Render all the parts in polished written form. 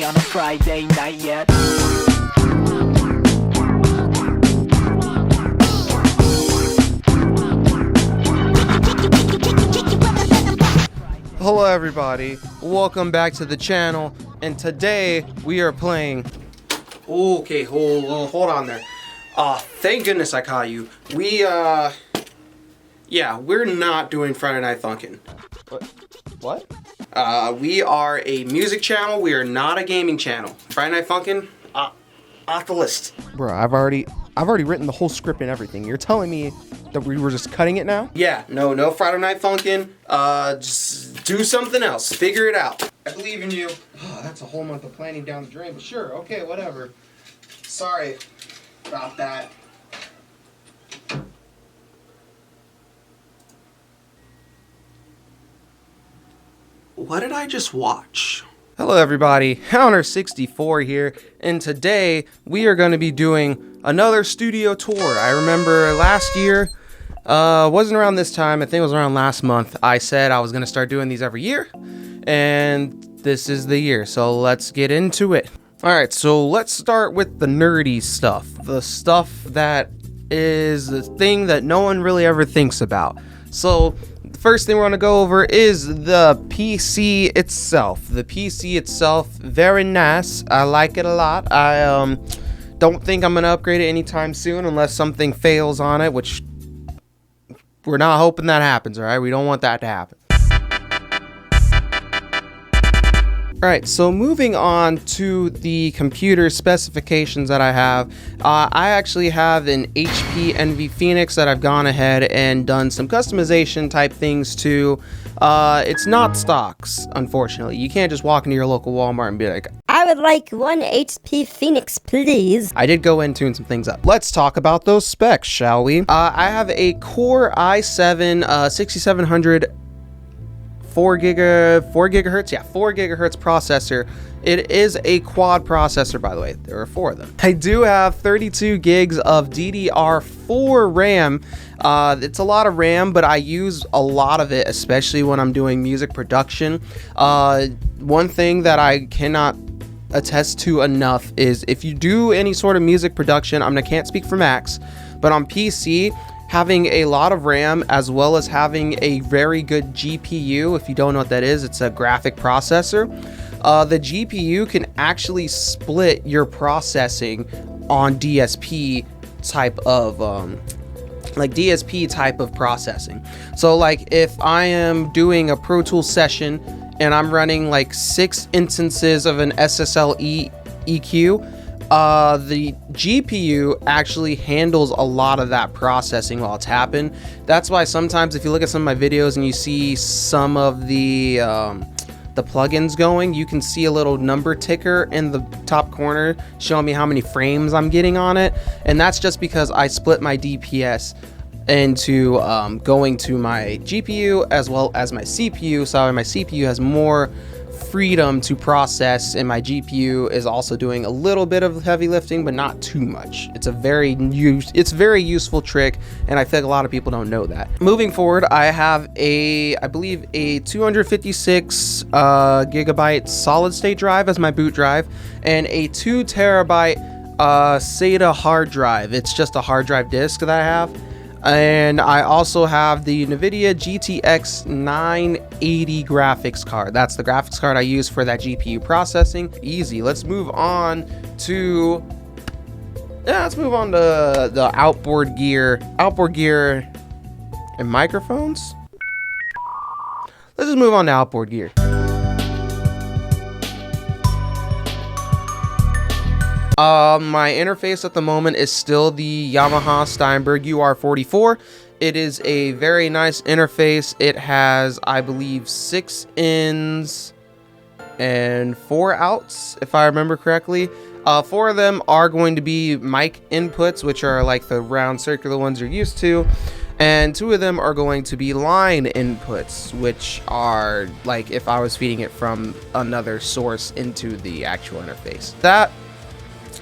me on a Friday night yet. Hello everybody, welcome back to the channel, and today we are playing... Okay, hold on there. Thank goodness I caught you. Yeah, we're not doing Friday Night Funkin'. What? We are a music channel, we are not a gaming channel. Friday Night Funkin', off the list. Bro, I've already written the whole script and everything. You're telling me that we were just cutting it now? Yeah, no Friday Night Funkin'. Just do something else. Figure it out. I believe in you. Oh, that's a whole month of planning down the drain, but sure, okay, whatever. Sorry about that. What did I just watch? Hello everybody, Counter64 here, and today we are going to be doing another studio tour. I remember last year, wasn't around this time, I think it was around last month, I said I was going to start doing these every year, and this is the year, so let's get into it. Alright, so let's start with the nerdy stuff, the stuff that is the thing that no one really ever thinks about. So, the first thing we're going to go over is the PC itself. The PC itself, very nice, I like it a lot. I don't think I'm going to upgrade it anytime soon unless something fails on it, which we're not hoping that happens, alright? We don't want that to happen. Alright, so moving on to the computer specifications that I have. I actually have an HP Envy Phoenix that I've gone ahead and done some customization type things to. It's not stocks, unfortunately. You can't just walk into your local Walmart and be like, I would like one HP Phoenix, please. I did go in and tune some things up. Let's talk about those specs, shall we? I have a Core i7 6700 4 gigahertz processor. It is a quad processor, by the way. There are 4 of them. I do have 32 gigs of DDR4 RAM. It's a lot of RAM, but I use a lot of it, especially when I'm doing music production. One thing that I cannot attest to enough is if you do any sort of music production, I can't speak for Macs, but on PC, having a lot of RAM as well as having a very good GPU, if you don't know what that is, it's a graphic processor. The GPU can actually split your processing on DSP type of processing. So like if I am doing a Pro Tools session and I'm running like 6 instances of an SSL EQ, the GPU actually handles a lot of that processing while it's happening. That's why sometimes if you look at some of my videos and you see some of the plugins going, you can see a little number ticker in the top corner showing me how many frames I'm getting on it, and that's just because I split my DPS into going to my GPU as well as my CPU, so my CPU has more freedom to process and my GPU is also doing a little bit of heavy lifting, but not too much. It's a very useful trick, and I think a lot of people don't know that. Moving forward, I have I believe a 256 gigabyte solid state drive as my boot drive and a 2 terabyte SATA hard drive. It's just a hard drive disk that I have. And I also have the NVIDIA GTX 980 graphics card. That's the graphics card I use for that GPU processing. Easy. Let's move on to the outboard gear and microphones. Let's just move on to outboard gear. My interface at the moment is still the Yamaha Steinberg UR44. It is a very nice interface. It has, I believe, 6 ins and 4 outs, if I remember correctly. 4 of them are going to be mic inputs, which are like the round circular ones you're used to. And 2 of them are going to be line inputs, which are like if I was feeding it from another source into the actual interface. That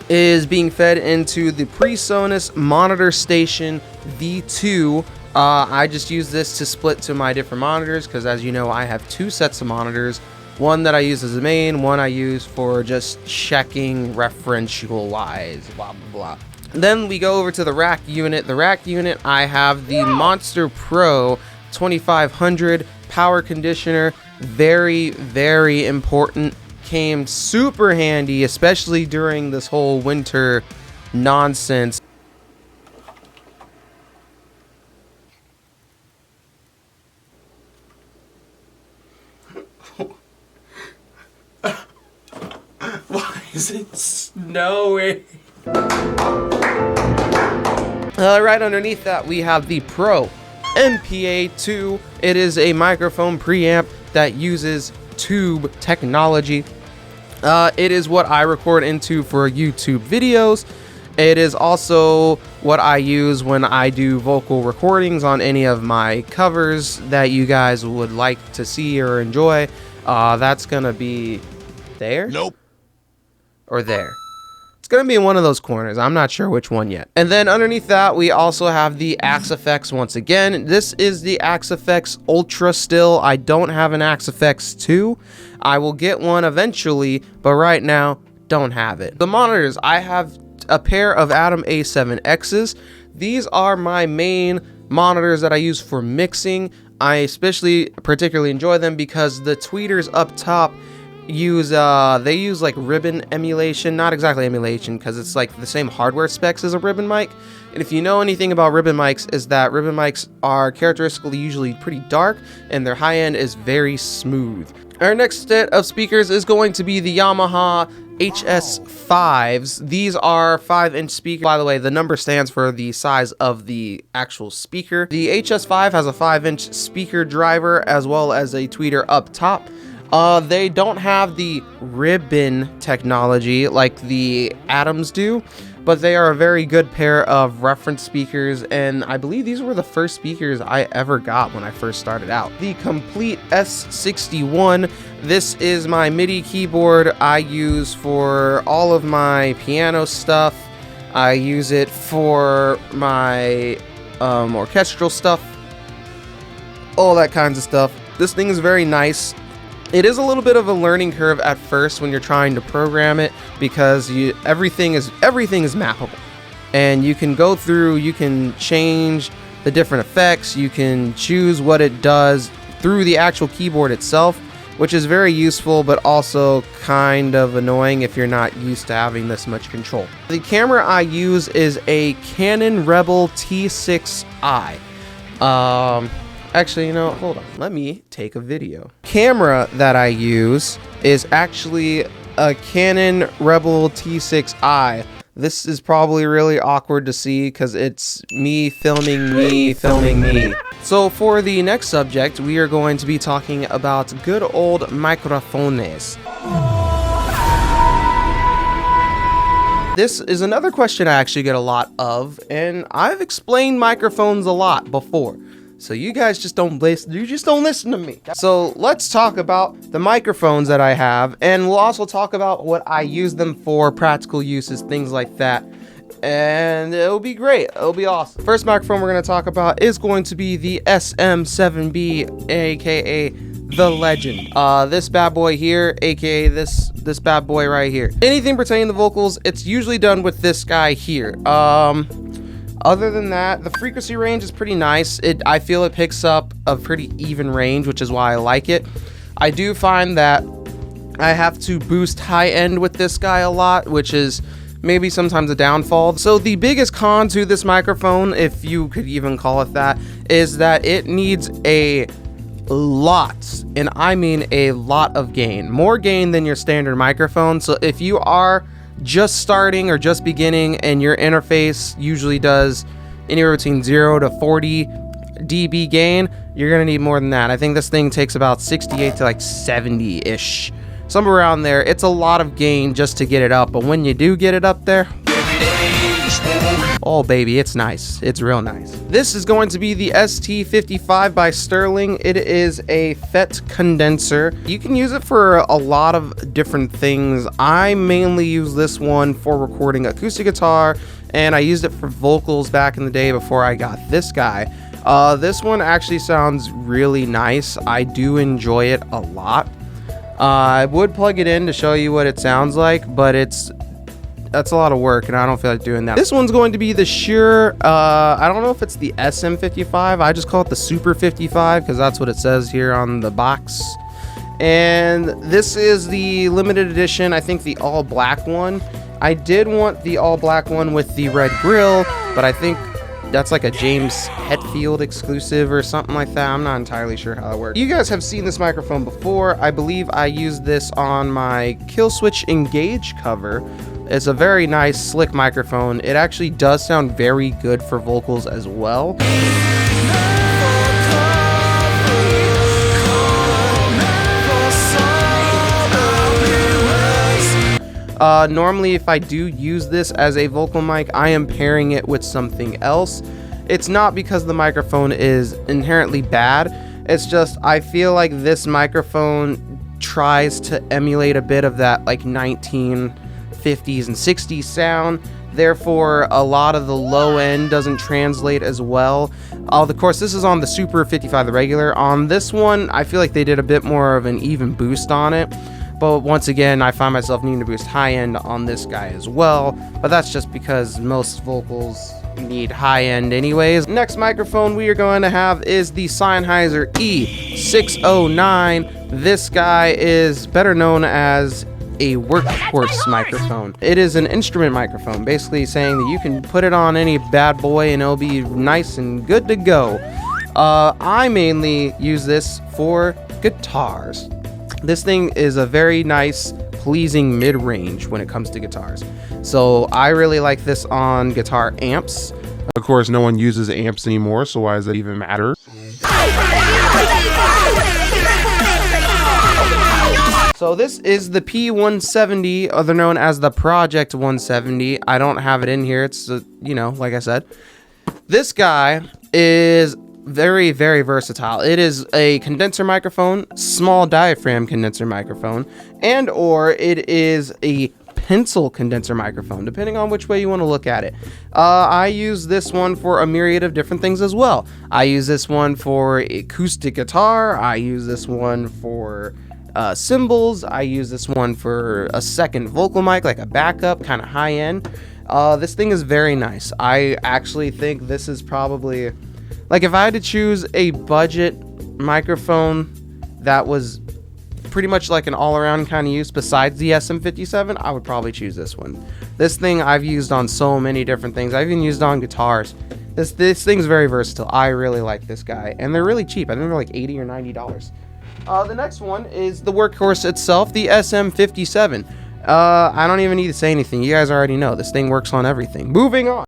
is being fed into the PreSonus Monitor Station V2. I just use this to split to my different monitors because, as you know, I have 2 sets of monitors. One that I use as a main, one I use for just checking referential wise, blah, blah, blah. Then we go over to the rack unit. The rack unit, I have the Monster Pro 2500 power conditioner. Very, very important. Came super handy, especially during this whole winter nonsense. Why is it snowing? Right underneath that, we have the Pro MPA2. It is a microphone preamp that uses tube technology. It is what I record into for YouTube videos. It is also what I use when I do vocal recordings on any of my covers that you guys would like to see or enjoy. That's gonna be there? Nope. Or there. It's gonna be in one of those corners. I'm not sure which one yet. And then underneath that, we also have the Axe FX once again. This is the Axe FX Ultra still. I don't have an Axe FX 2. I will get one eventually, but right now, don't have it. The monitors, I have a pair of Atom A7Xs. These are my main monitors that I use for mixing. I particularly enjoy them because the tweeters up top use like ribbon emulation, not exactly emulation because it's like the same hardware specs as a ribbon mic. And if you know anything about ribbon mics, is that ribbon mics are characteristically usually pretty dark and their high end is very smooth. Our next set of speakers is going to be the Yamaha HS5s. These are 5-inch speakers. By the way, the number stands for the size of the actual speaker. The HS5 has a 5-inch speaker driver as well as a tweeter up top. They don't have the ribbon technology like the Atoms do, but they are a very good pair of reference speakers, and I believe these were the first speakers I ever got when I first started out. The Complete S61. This is my MIDI keyboard I use for all of my piano stuff. I use it for my orchestral stuff, all that kinds of stuff. This thing is very nice. It is a little bit of a learning curve at first when you're trying to program it because everything is mappable, and you can go through, you can change the different effects, you can choose what it does through the actual keyboard itself, which is very useful but also kind of annoying if you're not used to having this much control. The camera I use is a Canon Rebel T6i. Actually, you know, hold on. Let me take a video. Camera that I use is actually a Canon Rebel T6i. This is probably really awkward to see because it's me filming me. So for the next subject, we are going to be talking about good old microphones. This is another question I actually get a lot of, and I've explained microphones a lot before. So you guys just don't listen to me. So let's talk about the microphones that I have, and we'll also talk about what I use them for, practical uses, things like that. And it'll be great. It'll be awesome. First microphone we're going to talk about is going to be the SM7B, aka the Legend. This bad boy here, aka this bad boy right here. Anything pertaining to vocals, it's usually done with this guy here. Other than that, the frequency range is pretty nice. I feel it picks up a pretty even range, which is why I like it. I do find that I have to boost high end with this guy a lot, which is maybe sometimes a downfall. So the biggest con to this microphone, if you could even call it that, is that it needs a lot, and I mean a lot of gain. More gain than your standard microphone. So if you are just starting or just beginning and your interface usually does anywhere between 0 to 40 dB gain, you're gonna need more than that. I think this thing takes about 68 to like 70-ish, somewhere around there. It's a lot of gain just to get it up, but when you do get it up there, oh baby, it's nice. It's real nice. This is going to be the ST55 by Sterling. It is a FET condenser. You can use it for a lot of different things. I mainly use this one for recording acoustic guitar, and I used it for vocals back in the day before I got this guy. This one actually sounds really nice. I do enjoy it a lot. I would plug it in to show you what it sounds like, but that's a lot of work, and I don't feel like doing that. This one's going to be the Shure, I don't know if it's the SM55. I just call it the Super 55 because that's what it says here on the box. And this is the limited edition, I think the all black one. I did want the all black one with the red grill, but I think that's like a James Hetfield exclusive or something like that. I'm not entirely sure how that works. You guys have seen this microphone before. I believe I used this on my Kill Switch Engage cover. It's a very nice, slick microphone. It actually does sound very good for vocals as well. Normally, if I do use this as a vocal mic, I am pairing it with something else. It's not because the microphone is inherently bad. It's just I feel like this microphone tries to emulate a bit of that like 1950s and 60s sound. Therefore, a lot of the low end doesn't translate as well. Of course, this is on the Super 55, the regular. On this one, I feel like they did a bit more of an even boost on it. But once again, I find myself needing to boost high end on this guy as well. But that's just because most vocals need high end anyways. Next microphone we are going to have is the Sennheiser E609. This guy is better known as a workhorse microphone. It is an instrument microphone, basically saying that you can put it on any bad boy and it'll be nice and good to go. I mainly use this for guitars. This thing is a very nice, pleasing mid-range when it comes to guitars. So I really like this on guitar amps. Of course, no one uses amps anymore, so why does that even matter? So this is the P170, other known as the Project 170. I don't have it in here. It's, you know, like I said. This guy is very, very versatile. It is a condenser microphone, small diaphragm condenser microphone, and or it is a pencil condenser microphone, depending on which way you want to look at it. I use this one for a myriad of different things as well. I use this one for acoustic guitar. I use this one for cymbals. I use this one for a second vocal mic, like a backup, kind of high end. This thing is very nice. I actually think this is probably, like, if I had to choose a budget microphone that was pretty much like an all-around kind of use besides the SM57, I would probably choose this one. This thing I've used on so many different things. I've even used it on guitars. This thing's very versatile. I really like this guy, and they're really cheap. I think they're like $80 or $90. The next one is the workhorse itself, the SM57. I don't even need to say anything. You guys already know this thing works on everything. Moving on.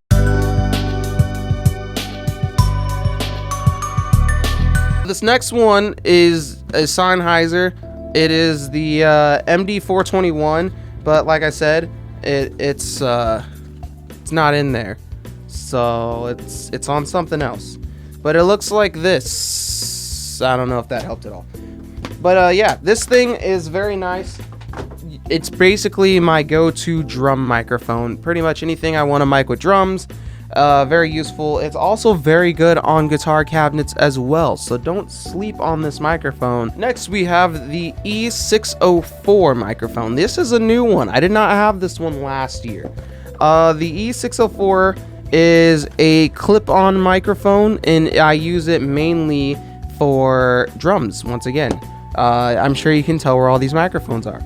This next one is a Sennheiser. It is the MD421, but like I said, it's not in there, so it's on something else. But it looks like this. I don't know if that helped at all. But yeah, this thing is very nice. It's basically my go-to drum microphone. Pretty much anything I want to mic with drums. Very useful. It's also very good on guitar cabinets as well, so don't sleep on this microphone. Next we have the E604 microphone. This is a new one. I did not have this one last year. The E604 is a clip-on microphone, and I use it mainly for drums. Once again, I'm sure you can tell where all these microphones are.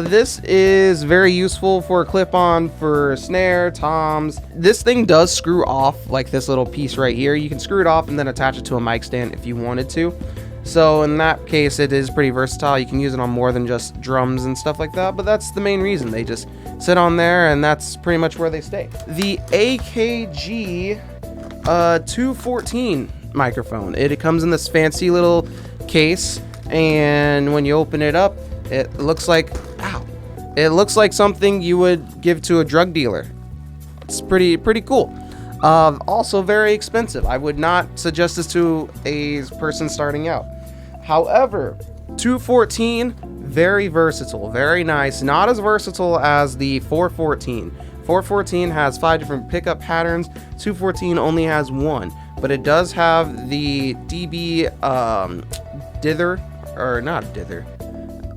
This is very useful for a clip-on for snare, toms. This thing does screw off, like this little piece right here. You can screw it off and then attach it to a mic stand if you wanted to. So in that case, it is pretty versatile. You can use it on more than just drums and stuff like that, but that's the main reason. They just sit on there, and that's pretty much where they stay. The AKG 214 microphone. It comes in this fancy little case, and when you open it up, it looks like, it looks like something you would give to a drug dealer. It's pretty cool. Also very expensive. I would not suggest this to a person starting out. However, 214, very versatile, very nice. Not as versatile as the 414. 414 has 5 different pickup patterns. 214 only has 1, but it does have the DB dither, or not dither,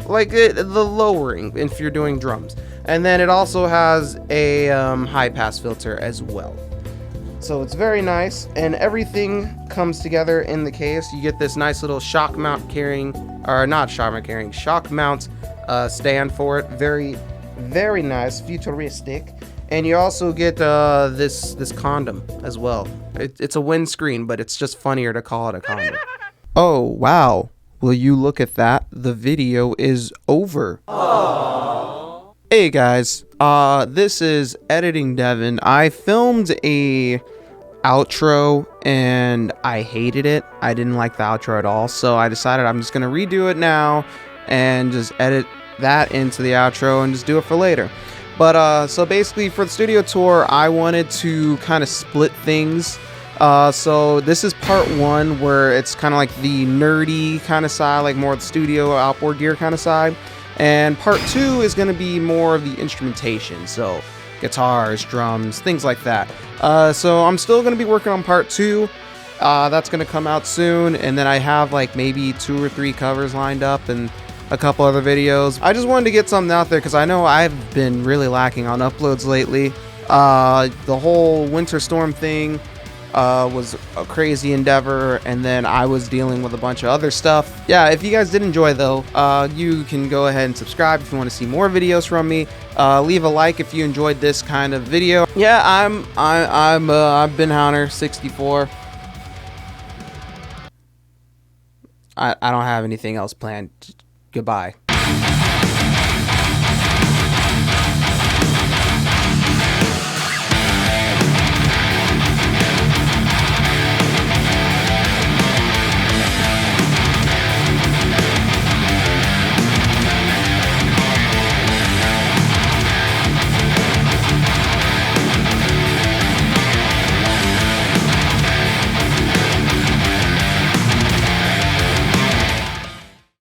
like the lowering if you're doing drums. And then it also has a high pass filter as well. So it's very nice, and everything comes together in the case. You get this nice little shock mount carrying, or not shock mount carrying, shock mount stand for it. Very, very nice, futuristic. And you also get this condom as well. It's a windscreen, but it's just funnier to call it a condom. Oh, wow. Will you look at that? The video is over. Aww. Hey guys, this is Editing Devin. I filmed a outro and I hated it. I didn't like the outro at all, so I decided I'm just gonna redo it now and just edit that into the outro and just do it for later. But so basically for the studio tour, I wanted to kind of split things. So this is part 1, where it's kind of like the nerdy kind of side, like more of the studio outboard gear kind of side. And part 2 is going to be more of the instrumentation, so guitars, drums, things like that. So I'm still going to be working on part 2. That's going to come out soon, and then I have like maybe 2 or 3 covers lined up and a couple other videos. I just wanted to get something out there because I know I've been really lacking on uploads lately. The whole winter storm thing was a crazy endeavor, and then I was dealing with a bunch of other stuff. Yeah, if you guys did enjoy though, you can go ahead and subscribe if you want to see more videos from me. Leave a like if you enjoyed this kind of video. Yeah, I've been Hunter 64. I don't have anything else planned. Goodbye.